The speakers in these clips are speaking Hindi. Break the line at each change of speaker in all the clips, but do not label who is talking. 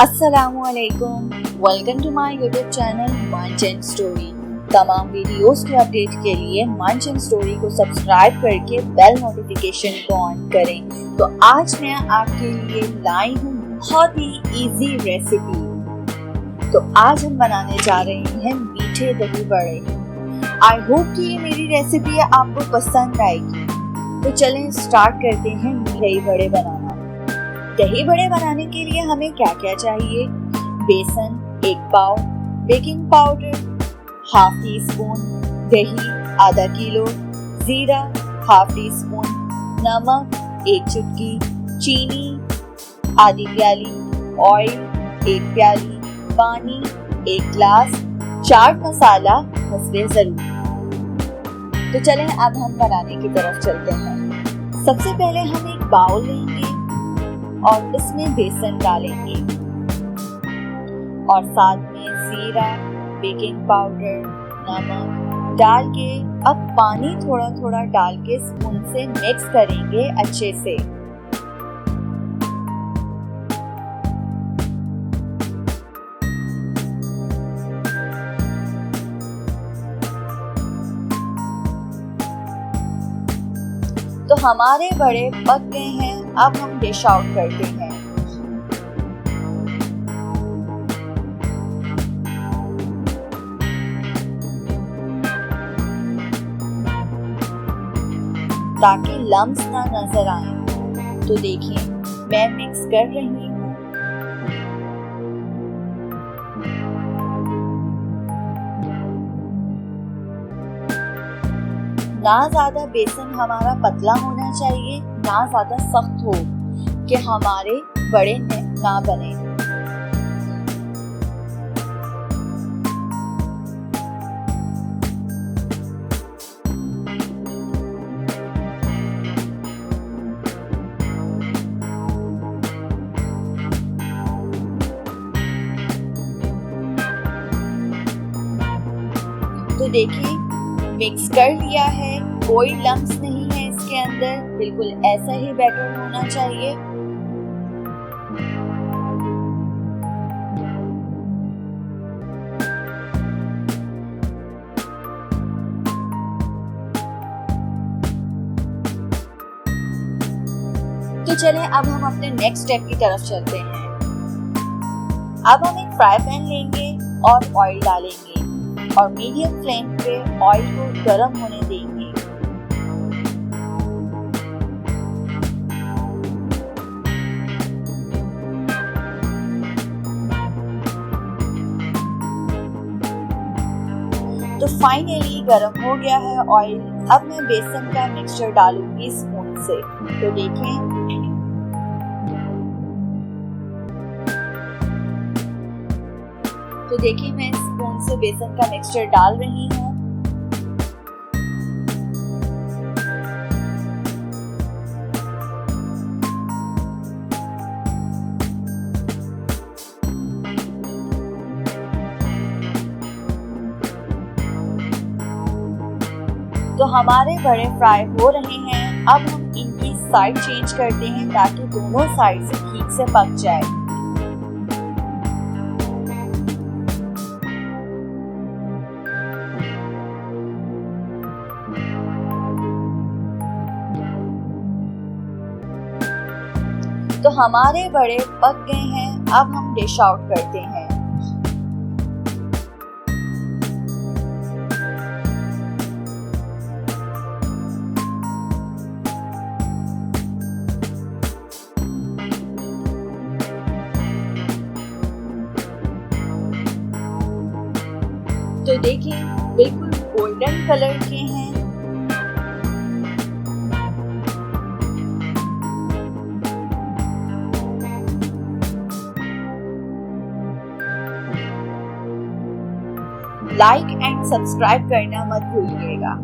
अस्सलामुअलैकुम, welcome to my YouTube channel Manch and story. तमाम वीडियोस के अपडेट के लिए मंच एंड स्टोरी को सब्सक्राइब करके बेल नोटिफिकेशन को ऑन करें। तो आज मैं आपके लिए लाई हूँ बहुत ही इजी रेसिपी। तो आज हम बनाने जा रहे हैं मीठे दही बड़े। आई होप कि ये मेरी रेसिपी आपको पसंद आएगी। तो चलें स्टार्ट करते हैं दही बड़े बनाना। दही बड़े बनाने के लिए हमें क्या क्या चाहिए? बेसन 1 पाव, बेकिंग पाउडर ½ टी स्पून, दही आधा किलो, जीरा ½ टी स्पून, नमक 1 चुटकी, चीनी आधी प्याली, ऑयल 1 प्याली, पानी 1 ग्लास, चाट मसाला हस्बे ज़रूरत। तो चलें अब हम बनाने की तरफ चलते हैं। सबसे पहले हम एक बाउल लेंगे और इसमें बेसन डालेंगे और साथ में जीरा, बेकिंग पाउडर, नमक डाल के अब पानी थोड़ा थोड़ा डाल के स्पून से मिक्स करेंगे अच्छे से। तो हमारे बड़े पक गए हैं, अब हम डिश आउट करते हैं। ताकि लम्स ना नजर आए। तो देखिए मैं मिक्स कर रही हूँ। ना ज्यादा बेसन हमारा पतला होना चाहिए, ना ज्यादा सख्त हो कि हमारे बड़े ना बने। तो देखिए मिक्स कर लिया है, कोई लम्स नहीं है इसके अंदर, बिल्कुल ऐसा ही बैटर होना चाहिए। तो चलें अब हम अपने नेक्स्ट स्टेप की तरफ चलते हैं। अब हम एक फ्राई पैन लेंगे और ऑयल डालेंगे और मीडियम फ्लेम पे ऑयल को गर्म होने देंगे। तो फाइनली गर्म हो गया है ऑयल। अब मैं बेसन का मिक्सचर डालूंगी स्पून से। तो देखें मैं स्पून से बेसन का मिक्सचर डाल रही हूँ। तो हमारे बड़े फ्राई हो रहे हैं। अब हम इनकी साइड चेंज करते हैं ताकि दोनों साइड से ठीक से पक जाए। तो हमारे बड़े पक गए हैं, अब हम डिश आउट करते हैं। तो देखिए बिल्कुल गोल्डन कलर के हैं। लाइक एंड सब्सक्राइब करना मत भूलिएगा।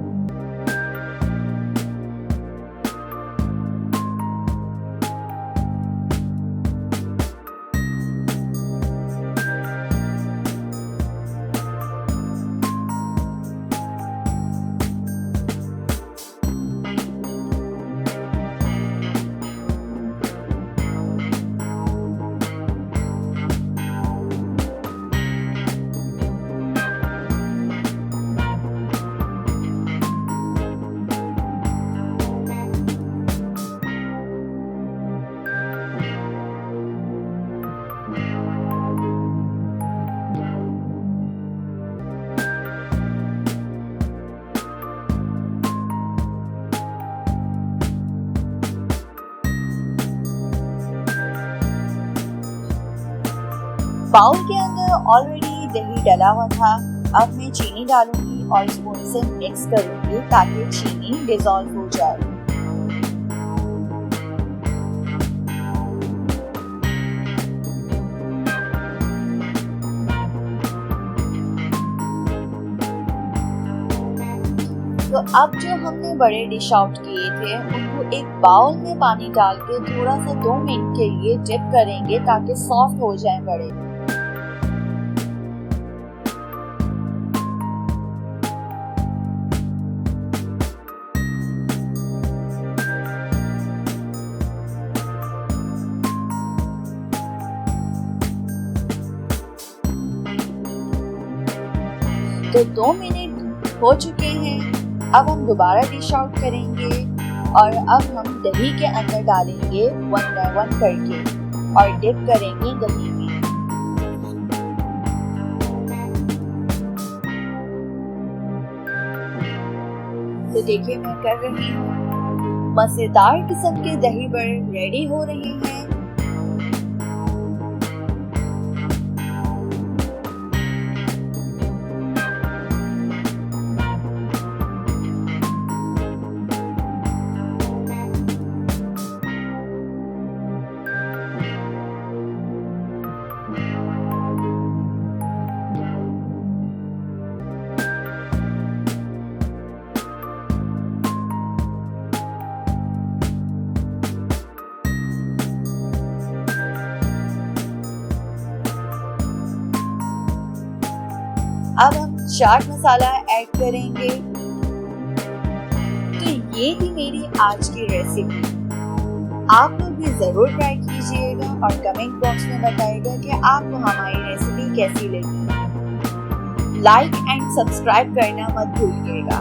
बाउल के अंदर ऑलरेडी दही डला हुआ था। अब मैं चीनी डालूंगी और स्पून से मिक्स करूंगी ताकि चीनी डिसॉल्व हो जाए। तो अब जो हमने बड़े डिश आउट किए थे उनको एक बाउल में पानी डाल के थोड़ा सा 2 मिनट के लिए डिप करेंगे ताकि सॉफ्ट हो जाए बड़े। तो 2 मिनट हो चुके हैं। अब हम दोबारा डिश आउट करेंगे और अब हम दही के अंदर डालेंगे 1 बाय 1 करके और डिप करेंगे दही में। तो देखिए मैं कर रही हूँ। मजेदार किस्म के दही बड़े रेडी हो रहे हैं। अब हम चाट मसाला ऐड करेंगे। तो ये थी मेरी आज की रेसिपी। आप लोग भी जरूर ट्राई कीजिएगा और कमेंट बॉक्स में बताइएगा कि आपको हमारी रेसिपी कैसी लगी। लाइक एंड सब्सक्राइब करना मत भूलिएगा।